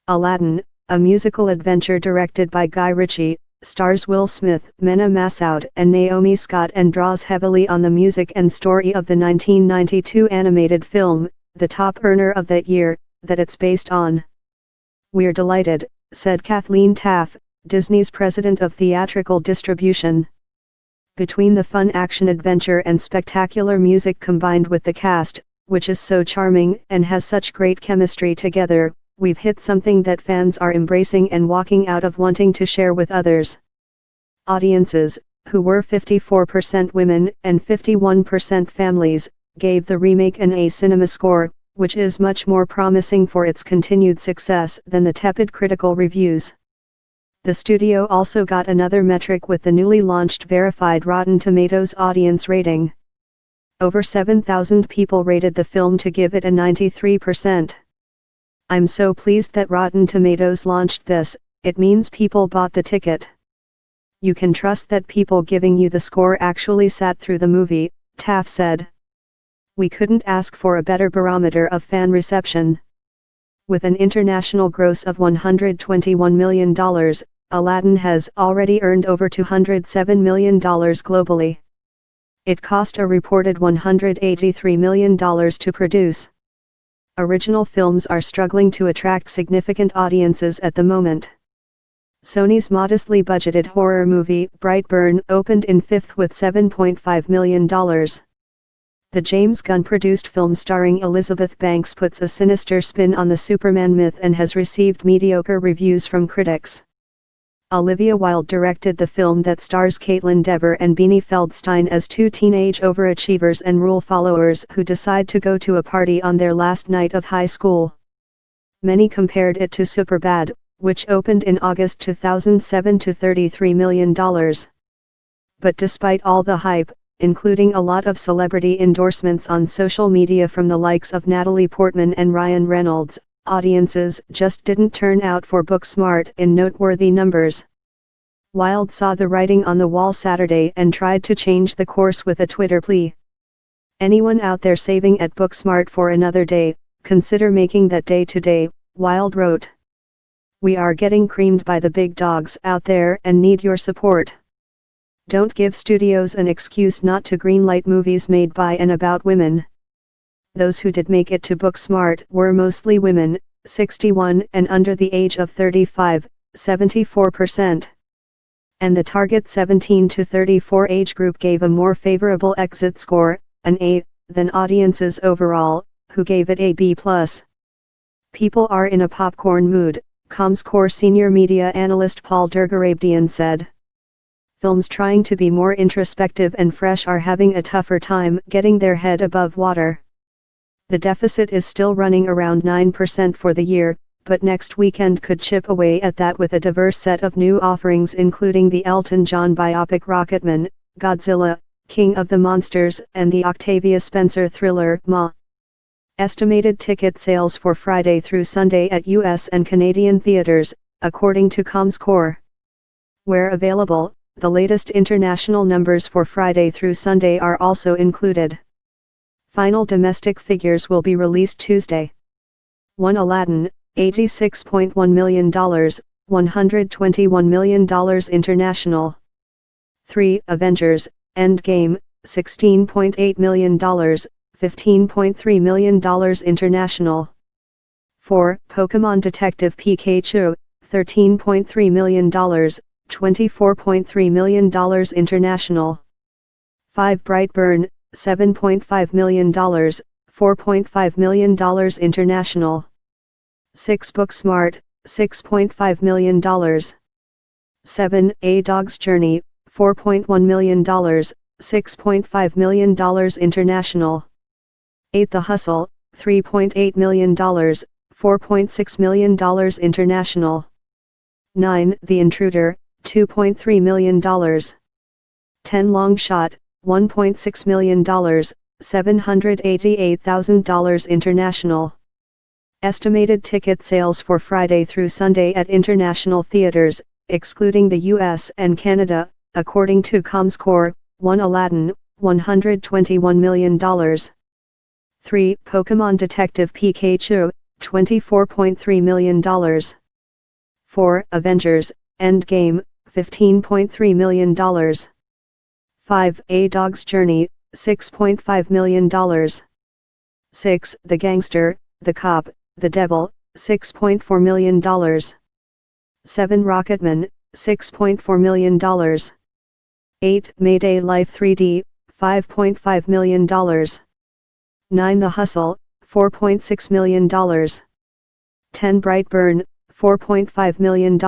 Aladdin, a musical adventure directed by Guy Ritchie, stars Will Smith, Mena Massoud and Naomi Scott and draws heavily on the music and story of the 1992 animated film, the top earner of that year, that it's based on. "We're delighted," said Kathleen Taff, Disney's president of theatrical distribution. "Between the fun action-adventure and spectacular music combined with the cast, which is so charming and has such great chemistry together, we've hit something that fans are embracing and walking out of wanting to share with others." Audiences, who were 54% women and 51% families, gave the remake an A cinema score, which is much more promising for its continued success than the tepid critical reviews. The studio also got another metric with the newly launched verified Rotten Tomatoes audience rating. Over 7,000 people rated the film to give it a 93%. "I'm so pleased that Rotten Tomatoes launched this, it means people bought the ticket. You can trust that people giving you the score actually sat through the movie," Taff said. "We couldn't ask for a better barometer of fan reception." With an international gross of $121 million, Aladdin has already earned over $207 million globally. It cost a reported $183 million to produce. Original films are struggling to attract significant audiences at the moment. Sony's modestly budgeted horror movie, Brightburn, opened in fifth with $7.5 million. The James Gunn-produced film starring Elizabeth Banks puts a sinister spin on the Superman myth and has received mediocre reviews from critics. Olivia Wilde directed the film that stars Caitlin Dever and Beanie Feldstein as two teenage overachievers and rule followers who decide to go to a party on their last night of high school. Many compared it to Superbad, which opened in August 2007 to $33 million. But despite all the hype, including a lot of celebrity endorsements on social media from the likes of Natalie Portman and Ryan Reynolds, audiences just didn't turn out for Booksmart in noteworthy numbers. Wilde saw the writing on the wall Saturday and tried to change the course with a Twitter plea. "Anyone out there saving at Booksmart for another day, consider making that day today," Wilde wrote. "We are getting creamed by the big dogs out there and need your support. Don't give studios an excuse not to greenlight movies made by and about women." Those who did make it to Booksmart were mostly women, 61 and under the age of 35, 74%. And the target 17 to 34 age group gave a more favorable exit score, an A, than audiences overall, who gave it a B+. "People are in a popcorn mood," Comscore senior media analyst Paul Durgarabdian said. "Films trying to be more introspective and fresh are having a tougher time getting their head above water. The deficit is still running around 9% for the year, but next weekend could chip away at that with a diverse set of new offerings including the Elton John biopic Rocketman, Godzilla, King of the Monsters and the Octavia Spencer thriller, Ma. Estimated ticket sales for Friday through Sunday at US and Canadian theaters, according to Comscore. Where available, the latest international numbers for Friday through Sunday are also included. Final domestic figures will be released Tuesday. 1. Aladdin, $86.1 million, $121 million international. 3. Avengers, Endgame, $16.8 million, $15.3 million international. 4. Pokémon Detective Pikachu, $13.3 million, $24.3 million international. 5. Brightburn, $7.5 million, $4.5 million international. 6. Booksmart, $6.5 million. 7. A Dog's Journey, $4.1 million, $6.5 million international. 8. The Hustle, $3.8 million, $4.6 million international. 9. The Intruder, $2.3 million. 10. Long Shot, $1.6 million, $788,000 international. Estimated ticket sales for Friday through Sunday at international theaters, excluding the US and Canada, according to Comscore. 1. Aladdin, $121 million. 3. Pokémon Detective Pikachu, $24.3 million. 4. Avengers, Endgame, $15.3 million. 5. A Dog's Journey, $6.5 million. 6. The Gangster, The Cop, The Devil, $6.4 million. 7. Rocketman, $6.4 million. 8. Mayday Life 3D, $5.5 million. 9. The Hustle, $4.6 million. 10. Brightburn, $4.5 million.